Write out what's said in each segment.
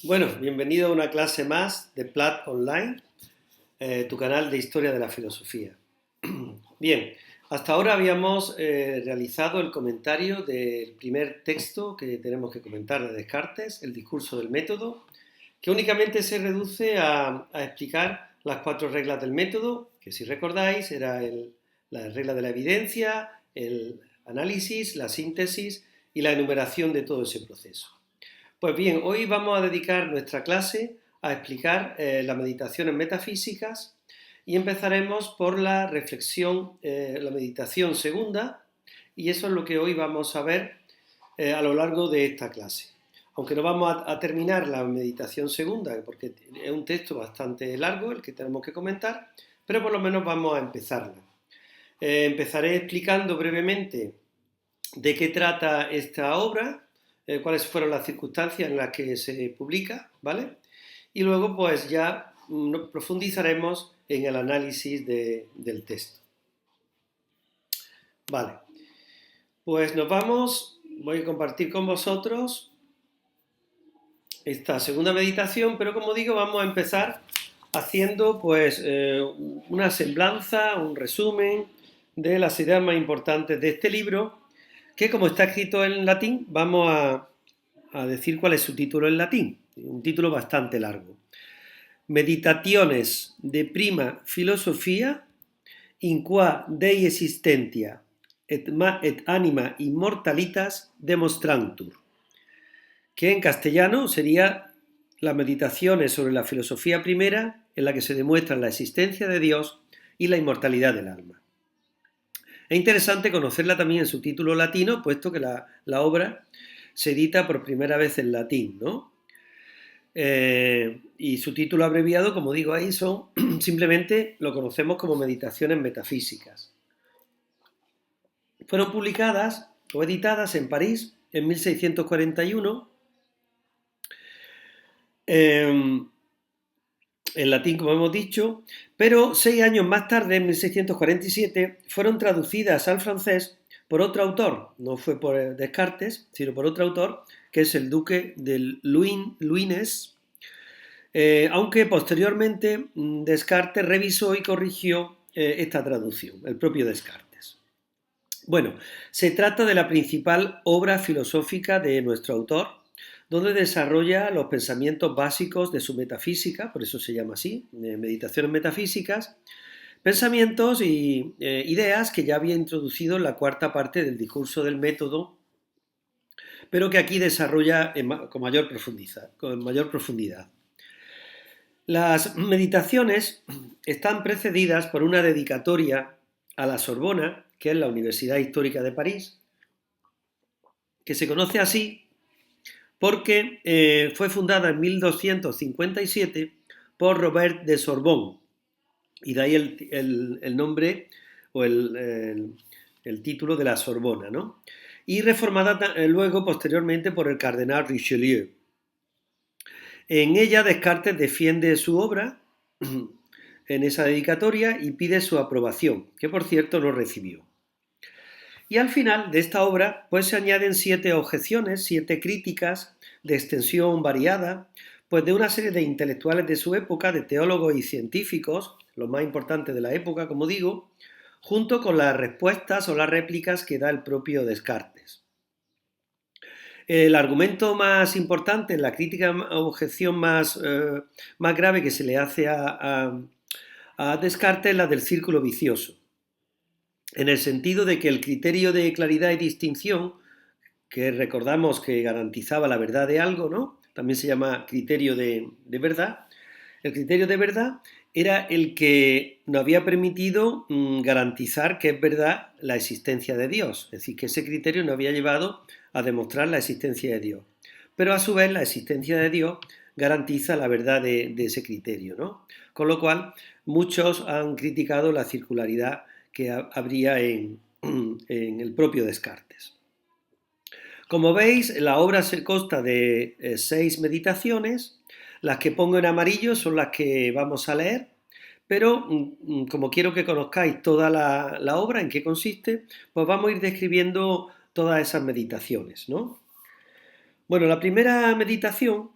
Bueno, bienvenido a una clase más de Plat Online, tu canal de historia de la filosofía. Bien, hasta ahora habíamos realizado el comentario del primer texto que tenemos que comentar de Descartes, el discurso del método, que únicamente se reduce a explicar las 4 reglas del método, que si recordáis era la regla de la evidencia, el análisis, la síntesis y la enumeración de todo ese proceso. Pues bien, hoy vamos a dedicar nuestra clase a explicar las meditaciones metafísicas y empezaremos por la reflexión, la meditación segunda, y eso es lo que hoy vamos a ver a lo largo de esta clase. Aunque no vamos a terminar la meditación segunda, porque es un texto bastante largo el que tenemos que comentar, pero por lo menos vamos a empezarla. Empezaré explicando brevemente de qué trata esta obra, cuáles fueron las circunstancias en las que se publica, ¿vale? Y luego pues ya profundizaremos en el análisis del texto. Vale, pues nos vamos, voy a compartir con vosotros esta segunda meditación, pero como digo vamos a empezar haciendo pues una semblanza, un resumen de las ideas más importantes de este libro, que como está escrito en latín, vamos a decir cuál es su título en latín, un título bastante largo. Meditaciones de prima filosofía, in qua Dei existentia et anima immortalitas demonstrantur, que en castellano sería las meditaciones sobre la filosofía primera, en la que se demuestra la existencia de Dios y la inmortalidad del alma. Es interesante conocerla también en su título latino, puesto que la obra se edita por primera vez en latín, ¿no? Y su título abreviado, como digo ahí, son simplemente lo conocemos como Meditaciones Metafísicas. Fueron publicadas o editadas en París en 1641, en latín, como hemos dicho, pero 6 años más tarde, en 1647, fueron traducidas al francés por otro autor, no fue por Descartes, sino por otro autor, que es el duque de Luynes, aunque posteriormente Descartes revisó y corrigió esta traducción, el propio Descartes. Bueno, se trata de la principal obra filosófica de nuestro autor, donde desarrolla los pensamientos básicos de su metafísica, por eso se llama así, meditaciones metafísicas, pensamientos y ideas que ya había introducido en la cuarta parte del discurso del método, pero que aquí desarrolla con mayor profundidad. Las meditaciones están precedidas por una dedicatoria a la Sorbona, que es la Universidad Histórica de París, que se conoce así porque fue fundada en 1257 por Robert de Sorbonne, y de ahí el nombre o el título de la Sorbona, ¿no? Y reformada luego, posteriormente, por el cardenal Richelieu. En ella Descartes defiende su obra en esa dedicatoria y pide su aprobación, que por cierto no recibió. Y al final de esta obra pues se añaden 7 objeciones, 7 críticas de extensión variada, pues de una serie de intelectuales de su época, de teólogos y científicos, los más importantes de la época, como digo, junto con las respuestas o las réplicas que da el propio Descartes. El argumento más importante, la crítica o objeción más grave que se le hace a Descartes es la del círculo vicioso, en el sentido de que el criterio de claridad y distinción, que recordamos que garantizaba la verdad de algo, ¿no? También se llama criterio de verdad. El criterio de verdad era el que nos había permitido garantizar que es verdad la existencia de Dios. Es decir, que ese criterio nos había llevado a demostrar la existencia de Dios. Pero a su vez la existencia de Dios garantiza la verdad de ese criterio, ¿no? Con lo cual, muchos han criticado la circularidad que habría en el propio Descartes. Como veis, la obra se consta de 6 meditaciones. Las que pongo en amarillo son las que vamos a leer, pero como quiero que conozcáis toda la obra, en qué consiste, pues vamos a ir describiendo todas esas meditaciones, ¿no? Bueno, la primera meditación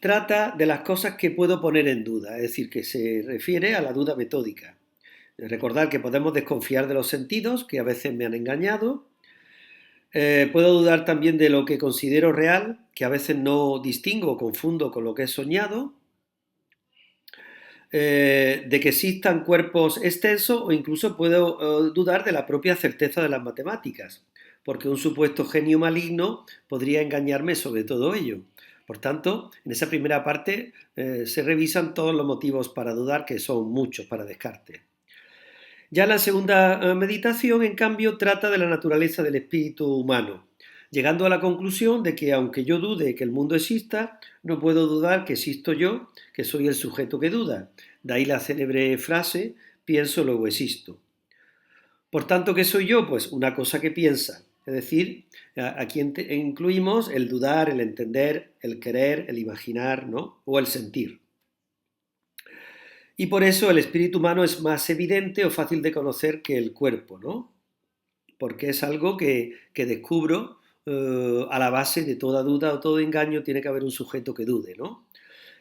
trata de las cosas que puedo poner en duda, es decir, que se refiere a la duda metódica. Recordar que podemos desconfiar de los sentidos, que a veces me han engañado. Puedo dudar también de lo que considero real, que a veces no distingo o confundo con lo que he soñado. De que existan cuerpos extensos o incluso puedo dudar de la propia certeza de las matemáticas, porque un supuesto genio maligno podría engañarme sobre todo ello. Por tanto, en esa primera parte se revisan todos los motivos para dudar, que son muchos para Descartes. Ya la segunda meditación, en cambio, trata de la naturaleza del espíritu humano, llegando a la conclusión de que aunque yo dude que el mundo exista, no puedo dudar que existo yo, que soy el sujeto que duda. De ahí la célebre frase, pienso, luego existo. Por tanto, ¿qué soy yo? Pues una cosa que piensa. Es decir, aquí incluimos el dudar, el entender, el querer, el imaginar, ¿no? O el sentir. Y por eso el espíritu humano es más evidente o fácil de conocer que el cuerpo, ¿no? Porque es algo que descubro a la base de toda duda o todo engaño tiene que haber un sujeto que dude, ¿no?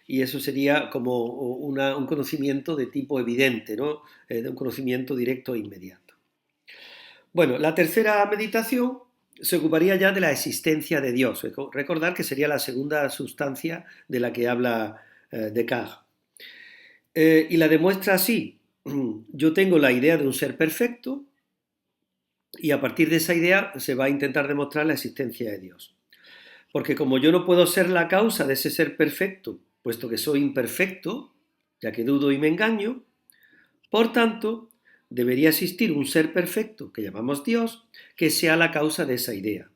Y eso sería como un conocimiento de tipo evidente, ¿no? De un conocimiento directo e inmediato. Bueno, la tercera meditación se ocuparía ya de la existencia de Dios. Recordar que sería la segunda sustancia de la que habla Descartes. Y la demuestra así. Yo tengo la idea de un ser perfecto y a partir de esa idea se va a intentar demostrar la existencia de Dios. Porque como yo no puedo ser la causa de ese ser perfecto, puesto que soy imperfecto, ya que dudo y me engaño, por tanto, debería existir un ser perfecto, que llamamos Dios, que sea la causa de esa idea.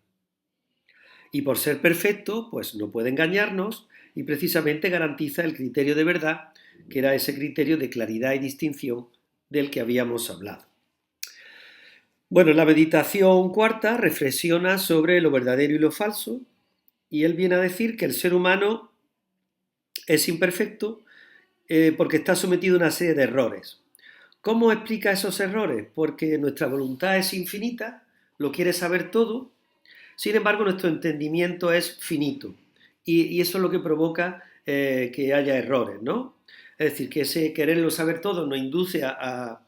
Y por ser perfecto, pues no puede engañarnos y precisamente garantiza el criterio de verdad, que era ese criterio de claridad y distinción del que habíamos hablado. Bueno, la meditación cuarta reflexiona sobre lo verdadero y lo falso, y él viene a decir que el ser humano es imperfecto porque está sometido a una serie de errores. ¿Cómo explica esos errores? Porque nuestra voluntad es infinita, lo quiere saber todo, sin embargo nuestro entendimiento es finito y eso es lo que provoca que haya errores, ¿no? Es decir, que ese quererlo saber todo nos induce a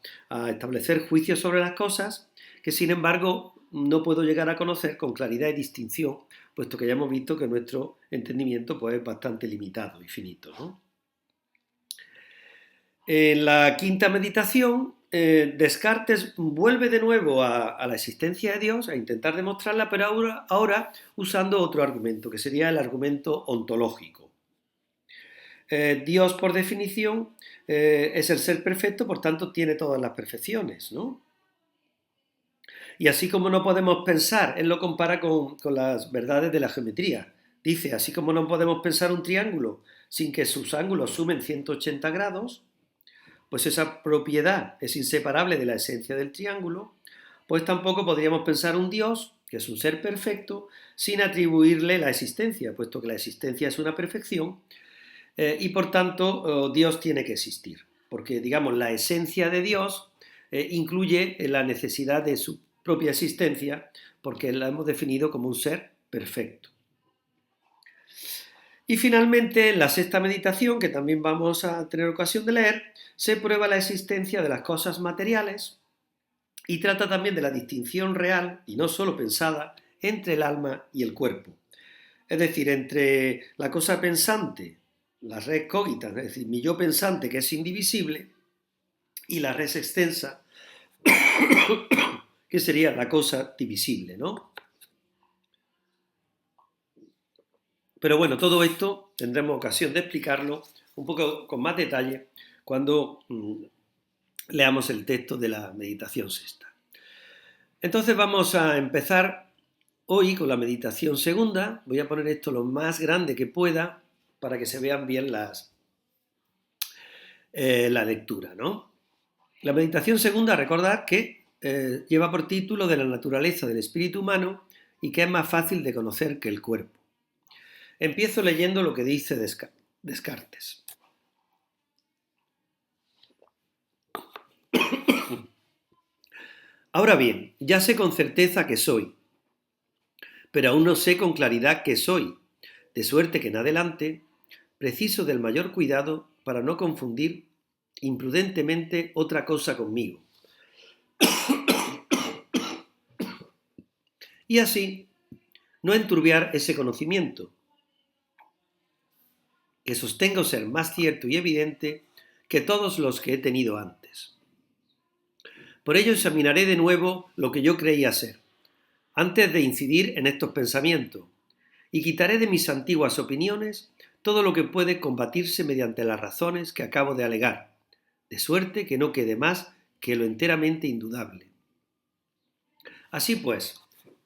establecer juicios sobre las cosas que sin embargo no puedo llegar a conocer con claridad y distinción, puesto que ya hemos visto que nuestro entendimiento pues, es bastante limitado y finito, ¿no? En la quinta meditación, Descartes vuelve de nuevo a la existencia de Dios, a intentar demostrarla, pero ahora usando otro argumento, que sería el argumento ontológico. Dios, por definición, es el ser perfecto, por tanto tiene todas las perfecciones, ¿no? Y así como no podemos pensar, él lo compara con las verdades de la geometría. Dice, así como no podemos pensar un triángulo sin que sus ángulos sumen 180 grados, pues esa propiedad es inseparable de la esencia del triángulo, pues tampoco podríamos pensar un Dios, que es un ser perfecto, sin atribuirle la existencia, puesto que la existencia es una perfección, y por tanto Dios tiene que existir, porque digamos la esencia de Dios incluye la necesidad de su propia existencia, porque la hemos definido como un ser perfecto. Y finalmente, en la sexta meditación, que también vamos a tener ocasión de leer, se prueba la existencia de las cosas materiales y trata también de la distinción real, y no solo pensada, entre el alma y el cuerpo. Es decir, entre la cosa pensante, la res cogita, es decir, mi yo pensante que es indivisible, y la res extensa, que sería la cosa divisible, ¿no? Pero bueno, todo esto tendremos ocasión de explicarlo un poco con más detalle cuando leamos el texto de la meditación sexta. Entonces vamos a empezar hoy con la meditación segunda. Voy a poner esto lo más grande que pueda para que se vean bien la lectura, ¿no? La meditación segunda, recordad que lleva por título de la naturaleza del espíritu humano y que es más fácil de conocer que el cuerpo. Empiezo leyendo lo que dice Descartes. Ahora bien, ya sé con certeza que soy, pero aún no sé con claridad qué soy, de suerte que en adelante preciso del mayor cuidado para no confundir imprudentemente otra cosa conmigo. Y así, no enturbiar ese conocimiento, que sostengo ser más cierto y evidente que todos los que he tenido antes. Por ello examinaré de nuevo lo que yo creía ser, antes de incidir en estos pensamientos, y quitaré de mis antiguas opiniones todo lo que puede combatirse mediante las razones que acabo de alegar, de suerte que no quede más que lo enteramente indudable. Así pues,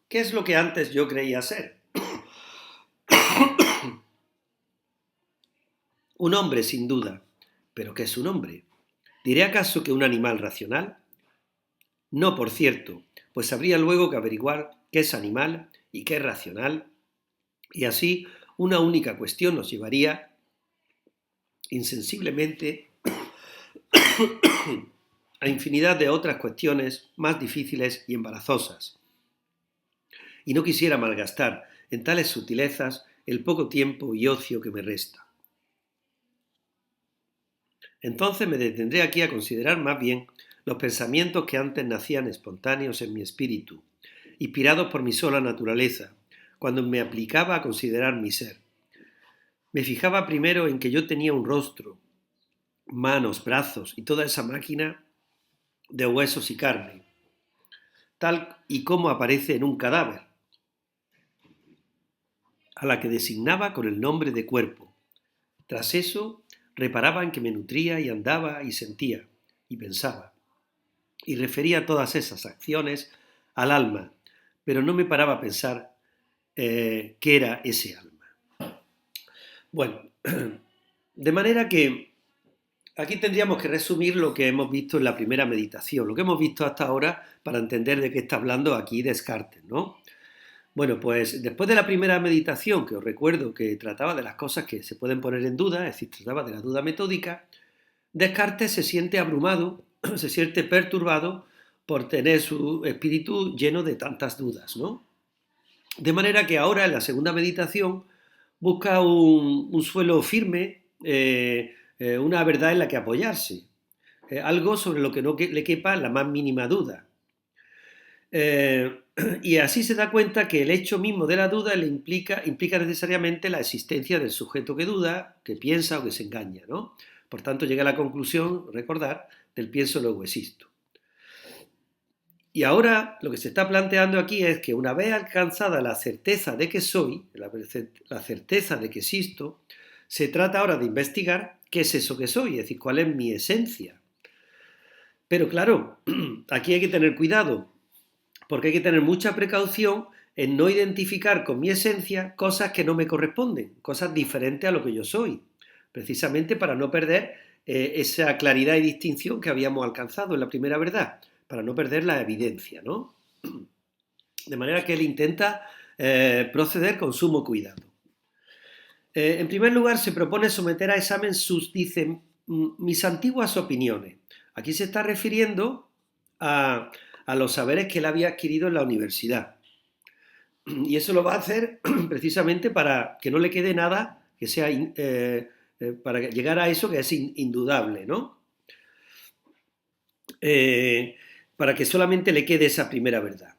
¿qué es lo que antes yo creía ser? Un hombre, sin duda. ¿Pero qué es un hombre? ¿Diré acaso que un animal racional? No, por cierto, pues habría luego que averiguar qué es animal y qué es racional, y así una única cuestión nos llevaría insensiblemente a infinidad de otras cuestiones más difíciles y embarazosas. Y no quisiera malgastar en tales sutilezas el poco tiempo y ocio que me resta. Entonces me detendré aquí a considerar más bien los pensamientos que antes nacían espontáneos en mi espíritu, inspirados por mi sola naturaleza, cuando me aplicaba a considerar mi ser. Me fijaba primero en que yo tenía un rostro, manos, brazos y toda esa máquina de huesos y carne, tal y como aparece en un cadáver, a la que designaba con el nombre de cuerpo. Tras eso, reparaba en que me nutría y andaba y sentía y pensaba, y refería todas esas acciones al alma, pero no me paraba a pensar qué era ese alma. Bueno, de manera que aquí tendríamos que resumir lo que hemos visto en la primera meditación, lo que hemos visto hasta ahora para entender de qué está hablando aquí Descartes, ¿no? Bueno, pues después de la primera meditación, que os recuerdo que trataba de las cosas que se pueden poner en duda, es decir, trataba de la duda metódica, Descartes se siente abrumado, se siente perturbado por tener su espíritu lleno de tantas dudas, ¿no? De manera que ahora en la segunda meditación busca un suelo firme, una verdad en la que apoyarse, algo sobre lo que no le quepa la más mínima duda. Y así se da cuenta que el hecho mismo de la duda implica necesariamente la existencia del sujeto que duda, que piensa o que se engaña, ¿no? Por tanto, llega a la conclusión, recordar, del pienso luego existo. Y ahora lo que se está planteando aquí es que una vez alcanzada la certeza de que soy, la certeza de que existo, se trata ahora de investigar qué es eso que soy, es decir, cuál es mi esencia. Pero claro, aquí hay que tener cuidado, porque hay que tener mucha precaución en no identificar con mi esencia cosas que no me corresponden, cosas diferentes a lo que yo soy, precisamente para no perder esa claridad y distinción que habíamos alcanzado en la primera verdad, para no perder la evidencia, ¿no? De manera que él intenta proceder con sumo cuidado. En primer lugar, se propone someter a examen dice, mis antiguas opiniones. Aquí se está refiriendo a los saberes que él había adquirido en la universidad. Y eso lo va a hacer precisamente para que no le quede nada que sea, para llegar a eso que es indudable, ¿no? Para que solamente le quede esa primera verdad.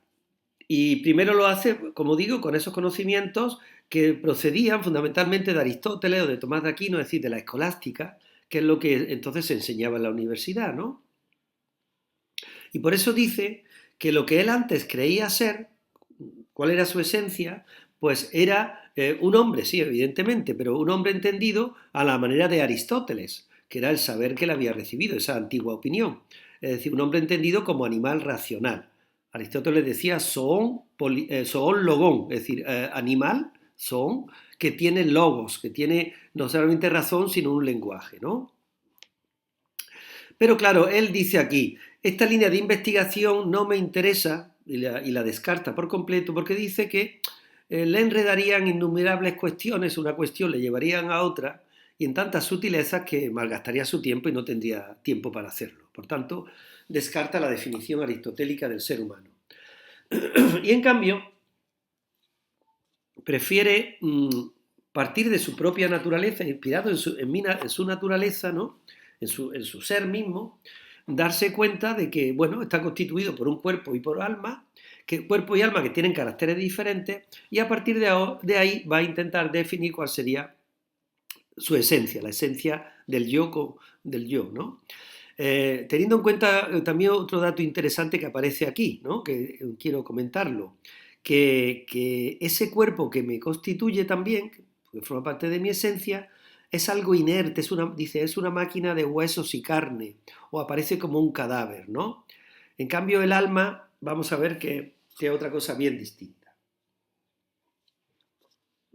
Y primero lo hace, como digo, con esos conocimientos que procedían fundamentalmente de Aristóteles o de Tomás de Aquino, es decir, de la escolástica, que es lo que entonces se enseñaba en la universidad, ¿no? Y por eso dice que lo que él antes creía ser, cuál era su esencia, pues era un hombre, sí, evidentemente, pero un hombre entendido a la manera de Aristóteles, que era el saber que él había recibido, esa antigua opinión. Es decir, un hombre entendido como animal racional. Aristóteles decía zoon logón, es decir, animal, zoon, que tiene logos, que tiene no solamente razón, sino un lenguaje, ¿no? Pero claro, él dice aquí, esta línea de investigación no me interesa y la descarta por completo porque dice que le enredarían innumerables cuestiones, una cuestión le llevarían a otra y en tantas sutilezas que malgastaría su tiempo y no tendría tiempo para hacerlo. Por tanto, descarta la definición aristotélica del ser humano. Y en cambio, prefiere partir de su propia naturaleza, inspirado en su naturaleza, ¿no? En su ser mismo, darse cuenta de que, bueno, está constituido por un cuerpo y por alma, que cuerpo y alma que tienen caracteres diferentes, y a partir de ahí va a intentar definir cuál sería su esencia, la esencia del yo, ¿no? Teniendo en cuenta también otro dato interesante que aparece aquí, ¿no? Que quiero comentarlo, que ese cuerpo que me constituye también, que forma parte de mi esencia, es algo inerte, es una máquina de huesos y carne, o aparece como un cadáver, ¿no? En cambio, el alma, vamos a ver que es otra cosa bien distinta.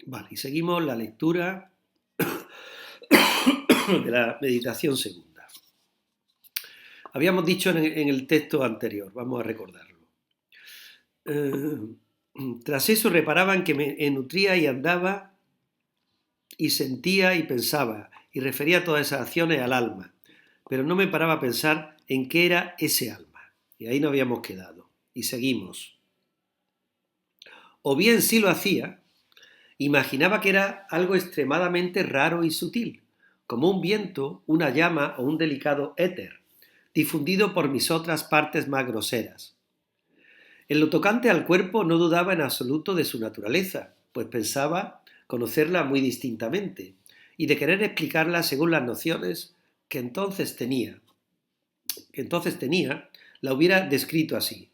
Vale, y seguimos la lectura de la meditación segunda. Habíamos dicho en el texto anterior, vamos a recordarlo. Tras eso reparaban que me nutría y andaba y sentía y pensaba y refería todas esas acciones al alma, pero no me paraba a pensar en qué era ese alma. Y ahí nos habíamos quedado. Y seguimos. O bien si lo hacía, imaginaba que era algo extremadamente raro y sutil, como un viento, una llama o un delicado éter, difundido por mis otras partes más groseras. En lo tocante al cuerpo no dudaba en absoluto de su naturaleza, pues pensaba conocerla muy distintamente y de querer explicarla según las nociones que entonces tenía, la hubiera descrito así.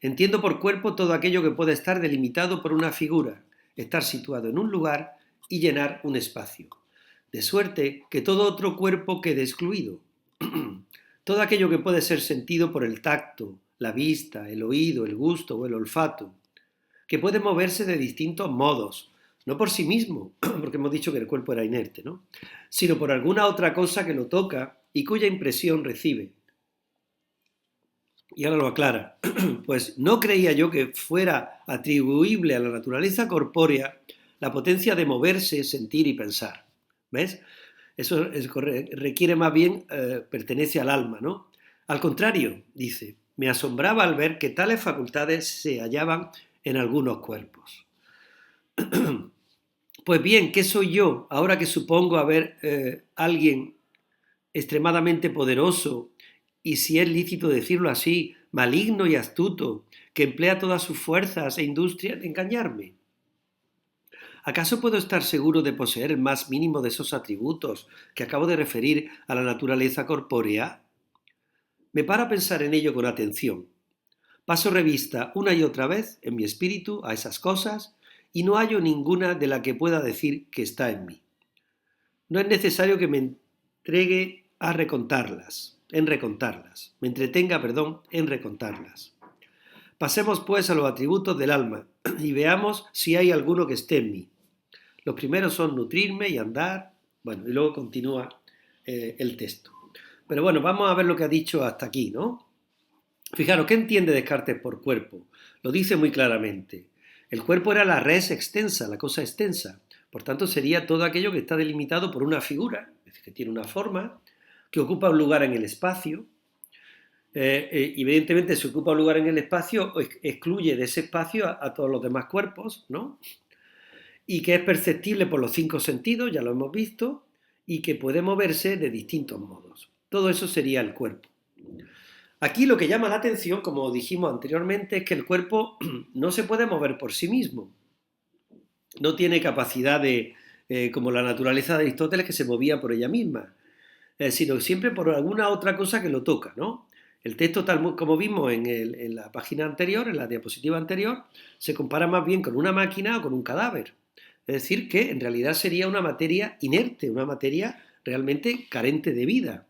Entiendo por cuerpo todo aquello que puede estar delimitado por una figura, estar situado en un lugar y llenar un espacio, de suerte que todo otro cuerpo quede excluido. Todo aquello que puede ser sentido por el tacto, la vista, el oído, el gusto o el olfato, que puede moverse de distintos modos, no por sí mismo, porque hemos dicho que el cuerpo era inerte, ¿no? Sino por alguna otra cosa que lo toca y cuya impresión recibe. Y ahora lo aclara. Pues no creía yo que fuera atribuible a la naturaleza corpórea la potencia de moverse, sentir y pensar. ¿Ves? Eso requiere más bien, pertenece al alma, ¿no? Al contrario, dice, me asombraba al ver que tales facultades se hallaban en algunos cuerpos. Pues bien, ¿qué soy yo ahora que supongo haber alguien extremadamente poderoso y, si es lícito decirlo así, maligno y astuto, que emplea todas sus fuerzas e industrias en engañarme? ¿Acaso puedo estar seguro de poseer el más mínimo de esos atributos que acabo de referir a la naturaleza corpórea? Me paro a pensar en ello con atención. Paso revista una y otra vez en mi espíritu a esas cosas y no hallo ninguna de la que pueda decir que está en mí. No es necesario que me entregue a me entretenga, en recontarlas. Pasemos pues a los atributos del alma y veamos si hay alguno que esté en mí. Los primeros son nutrirme y andar, bueno, y luego continúa el texto. Pero bueno, vamos a ver lo que ha dicho hasta aquí, ¿no? Fijaros, ¿qué entiende Descartes por cuerpo? Lo dice muy claramente. El cuerpo era la res extensa, la cosa extensa. Por tanto, sería todo aquello que está delimitado por una figura, es decir, que tiene una forma, que ocupa un lugar en el espacio. Evidentemente, si ocupa un lugar en el espacio, excluye de ese espacio a todos los demás cuerpos, ¿no? Y que es perceptible por los 5 sentidos, ya lo hemos visto, y que puede moverse de distintos modos. Todo eso sería el cuerpo. Aquí lo que llama la atención, como dijimos anteriormente, es que el cuerpo no se puede mover por sí mismo. No tiene capacidad como la naturaleza de Aristóteles, que se movía por ella misma, sino siempre por alguna otra cosa que lo toca, ¿no? El texto, tal como vimos en la página anterior, en la diapositiva anterior, se compara más bien con una máquina o con un cadáver. Es decir, que en realidad sería una materia inerte, una materia realmente carente de vida.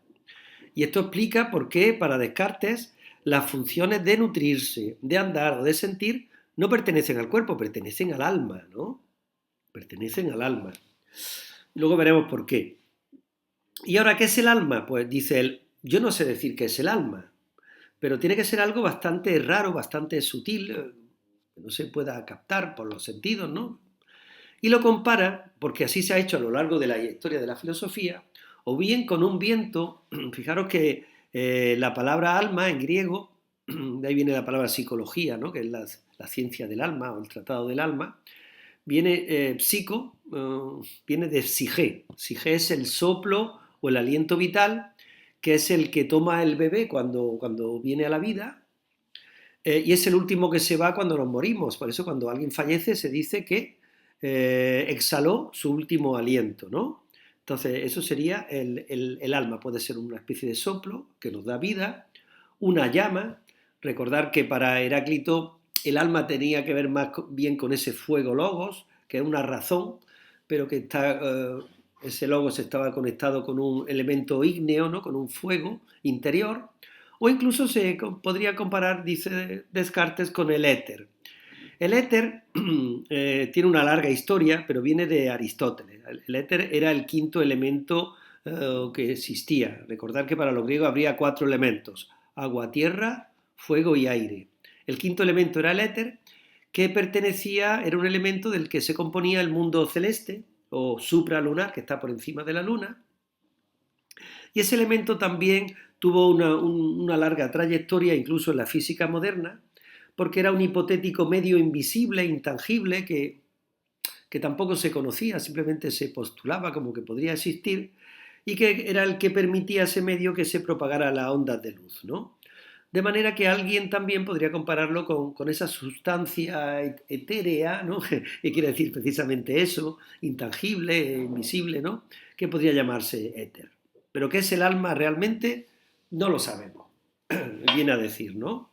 Y esto explica por qué para Descartes las funciones de nutrirse, de andar o de sentir no pertenecen al cuerpo, pertenecen al alma, ¿no? Pertenecen al alma. Luego veremos por qué. ¿Y ahora qué es el alma? Pues dice él, yo no sé decir qué es el alma, pero tiene que ser algo bastante raro, bastante sutil, que no se pueda captar por los sentidos, ¿no? Y lo compara, porque así se ha hecho a lo largo de la historia de la filosofía, o bien con un viento. Fijaros que la palabra alma en griego, de ahí viene la palabra psicología, ¿no? Que es la ciencia del alma o el tratado del alma, psico, viene de psige. Psige es el soplo o el aliento vital, que es el que toma el bebé cuando viene a la vida, y es el último que se va cuando nos morimos. Por eso cuando alguien fallece se dice que exhaló su último aliento, ¿no? Entonces eso sería el alma. Puede ser una especie de soplo que nos da vida, una llama. Recordar que para Heráclito el alma tenía que ver más bien con ese fuego logos, que es una razón, pero que ese logos estaba conectado con un elemento ígneo, ¿no? Con un fuego interior, o incluso se podría comparar, dice Descartes, con el éter. El éter tiene una larga historia, pero viene de Aristóteles. El éter era el quinto elemento que existía. Recordar que para los griegos habría 4 elementos: agua, tierra, fuego y aire. El quinto elemento era el éter, que era un elemento del que se componía el mundo celeste o supralunar, que está por encima de la luna. Y ese elemento también tuvo una larga trayectoria, incluso en la física moderna, porque era un hipotético medio invisible, intangible, que tampoco se conocía, simplemente se postulaba como que podría existir, y que era el que permitía a ese medio que se propagara las ondas de luz, ¿no? De manera que alguien también podría compararlo con esa sustancia etérea, ¿no? Que quiere decir precisamente eso, intangible, invisible, ¿no? Que podría llamarse éter. Pero ¿qué es el alma realmente? No lo sabemos, viene a decir, ¿no?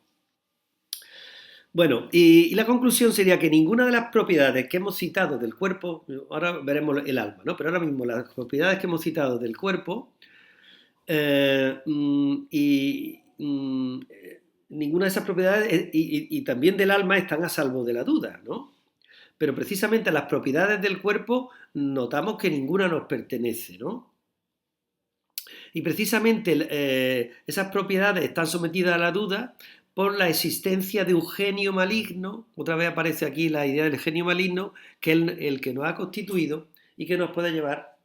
Bueno, y la conclusión sería que ninguna de las propiedades que hemos citado del cuerpo, ahora veremos el alma, ¿no? Pero ahora mismo las propiedades que hemos citado del cuerpo ninguna de esas propiedades y también del alma están a salvo de la duda, ¿no? Pero precisamente las propiedades del cuerpo notamos que ninguna nos pertenece, ¿no? Y precisamente esas propiedades están sometidas a la duda por la existencia de un genio maligno. Otra vez aparece aquí la idea del genio maligno, que es el que nos ha constituido y que nos puede llevar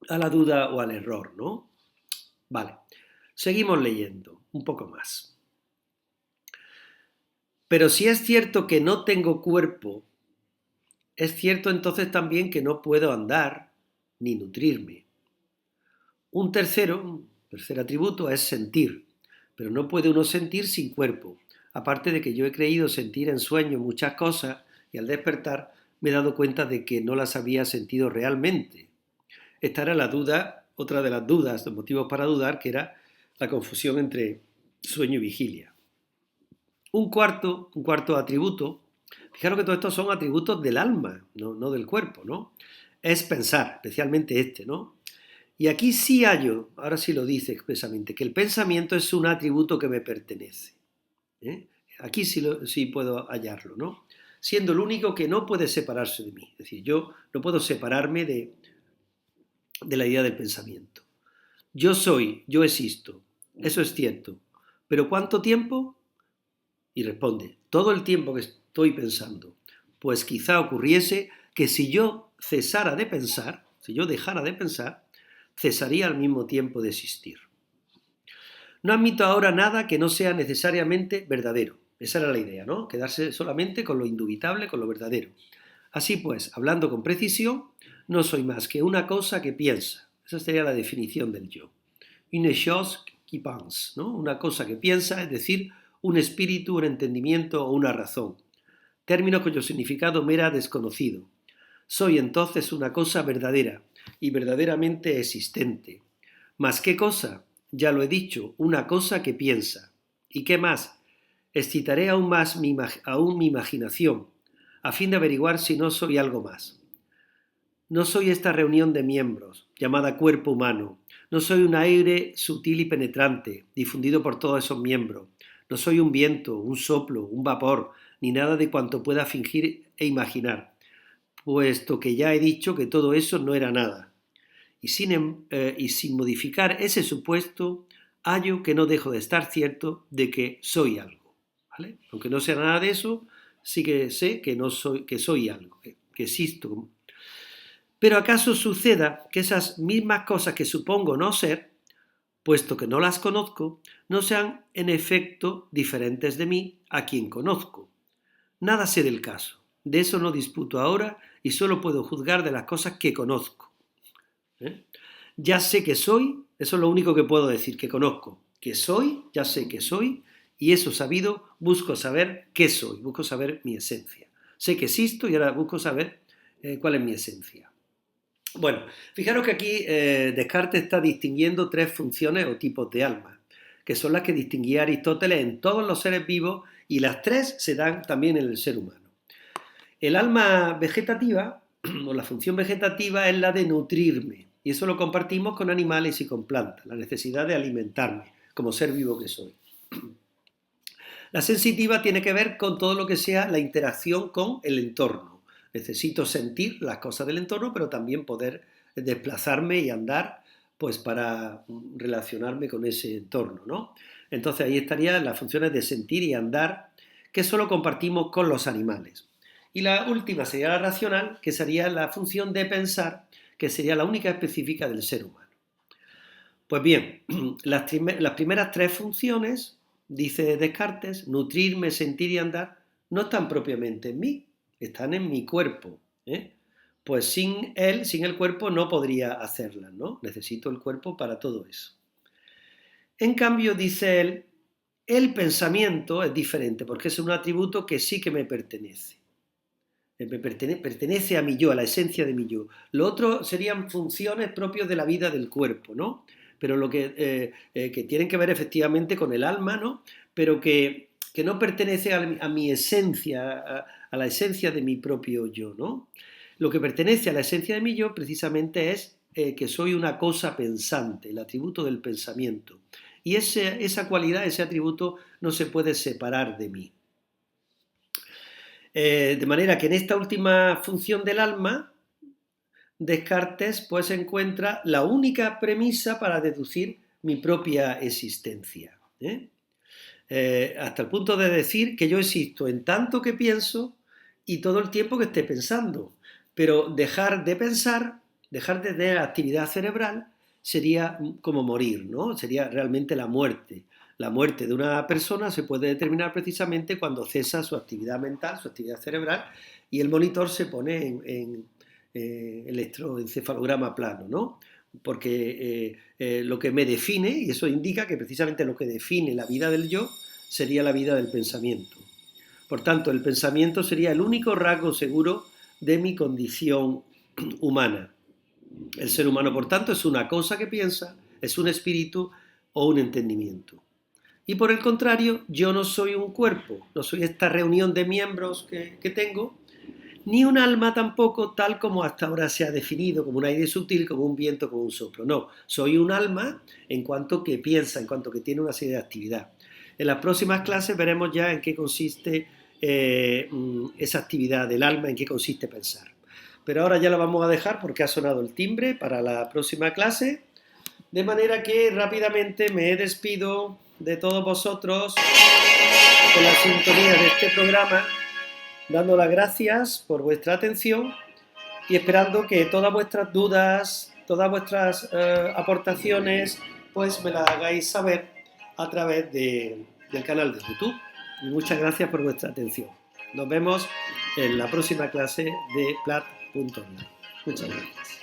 a la duda o al error, ¿no? Vale, seguimos leyendo un poco más. Pero si es cierto que no tengo cuerpo, es cierto entonces también que no puedo andar ni nutrirme. Un tercer atributo es sentir, pero no puede uno sentir sin cuerpo. Aparte de que yo he creído sentir en sueño muchas cosas y al despertar me he dado cuenta de que no las había sentido realmente. Esta era la duda, otra de las dudas, los motivos para dudar, que era la confusión entre sueño y vigilia. Un cuarto atributo, fijaros que todos estos son atributos del alma, no del cuerpo, ¿no? Es pensar, especialmente este, ¿no? Y aquí sí hallo, ahora sí lo dice expresamente, que el pensamiento es un atributo que me pertenece. Aquí sí puedo hallarlo, ¿no? Siendo el único que no puede separarse de mí. Es decir, yo no puedo separarme de la idea del pensamiento. Yo soy, yo existo, eso es cierto. ¿Pero cuánto tiempo? Y responde, todo el tiempo que estoy pensando. Pues quizá ocurriese que si yo cesara de pensar, si yo dejara de pensar, cesaría al mismo tiempo de existir. No admito ahora nada que no sea necesariamente verdadero. Esa era la idea, ¿no? Quedarse solamente con lo indubitable, con lo verdadero. Así pues, hablando con precisión, no soy más que una cosa que piensa. Esa sería la definición del yo. Une chose qui pense, ¿no? Una cosa que piensa, es decir, un espíritu, un entendimiento o una razón. Término cuyo significado me era desconocido. Soy entonces una cosa verdadera y verdaderamente existente. ¿Más qué cosa? Ya lo he dicho, una cosa que piensa. ¿Y qué más? Excitaré aún más mi imaginación, a fin de averiguar si no soy algo más. No soy esta reunión de miembros, llamada cuerpo humano. No soy un aire sutil y penetrante, difundido por todos esos miembros. No soy un viento, un soplo, un vapor, ni nada de cuanto pueda fingir e imaginar, puesto que ya he dicho que todo eso no era nada. Y sin modificar ese supuesto, hallo que no dejo de estar cierto de que soy algo, ¿vale? Aunque no sea nada de eso, sí que sé que soy algo, que existo. Pero ¿acaso suceda que esas mismas cosas que supongo no ser, puesto que no las conozco, no sean en efecto diferentes de mí a quien conozco? Nada sé del caso. De eso no disputo ahora y solo puedo juzgar de las cosas que conozco. Ya sé que soy, eso es lo único que puedo decir, que conozco. Que soy, ya sé que soy, y eso sabido, busco saber qué soy, busco saber mi esencia. Sé que existo y ahora busco saber cuál es mi esencia. Bueno, fijaros que aquí Descartes está distinguiendo 3 funciones o tipos de alma, que son las que distinguía Aristóteles en todos los seres vivos y las 3 se dan también en el ser humano. El alma vegetativa, o la función vegetativa, es la de nutrirme, y eso lo compartimos con animales y con plantas, la necesidad de alimentarme como ser vivo que soy. La sensitiva tiene que ver con todo lo que sea la interacción con el entorno. Necesito sentir las cosas del entorno, pero también poder desplazarme y andar pues para relacionarme con ese entorno, ¿no? Entonces ahí estarían las funciones de sentir y andar que solo compartimos con los animales. Y la última sería la racional, que sería la función de pensar, que sería la única específica del ser humano. Pues bien, las primeras 3 funciones, dice Descartes, nutrirme, sentir y andar, no están propiamente en mí, están en mi cuerpo. Pues sin él, sin el cuerpo, no podría hacerlas, ¿no? Necesito el cuerpo para todo eso. En cambio, dice él, el pensamiento es diferente, porque es un atributo que sí que me pertenece. Pertenece a mi yo, a la esencia de mi yo. Lo otro serían funciones propias de la vida del cuerpo, ¿no? Pero lo que tienen que ver efectivamente con el alma, ¿no? Pero que no pertenece a mi esencia, a la esencia de mi propio yo, ¿no? Lo que pertenece a la esencia de mi yo precisamente es que soy una cosa pensante, el atributo del pensamiento. Y esa cualidad, ese atributo no se puede separar de mí. De manera que en esta última función del alma, Descartes pues encuentra la única premisa para deducir mi propia existencia. Hasta el punto de decir que yo existo en tanto que pienso y todo el tiempo que esté pensando. Pero dejar de pensar, dejar de tener actividad cerebral, sería como morir, ¿no? Sería realmente la muerte. La muerte de una persona se puede determinar precisamente cuando cesa su actividad mental, su actividad cerebral, y el monitor se pone en electroencefalograma plano, ¿no? Porque lo que me define, y eso indica que precisamente lo que define la vida del yo, sería la vida del pensamiento. Por tanto, el pensamiento sería el único rasgo seguro de mi condición humana. El ser humano, por tanto, es una cosa que piensa, es un espíritu o un entendimiento. Y por el contrario, yo no soy un cuerpo, no soy esta reunión de miembros que tengo, ni un alma tampoco, tal como hasta ahora se ha definido, como un aire sutil, como un viento, como un soplo. No, soy un alma en cuanto que piensa, en cuanto que tiene una serie de actividad. En las próximas clases veremos ya en qué consiste esa actividad del alma, en qué consiste pensar. Pero ahora ya lo vamos a dejar porque ha sonado el timbre para la próxima clase, de manera que rápidamente me despido de todos vosotros con la sintonía de este programa, dando las gracias por vuestra atención y esperando que todas vuestras dudas, todas vuestras aportaciones, pues me las hagáis saber a través del canal de YouTube. Y muchas gracias por vuestra atención. Nos vemos en la próxima clase de Plat.online. Muchas gracias.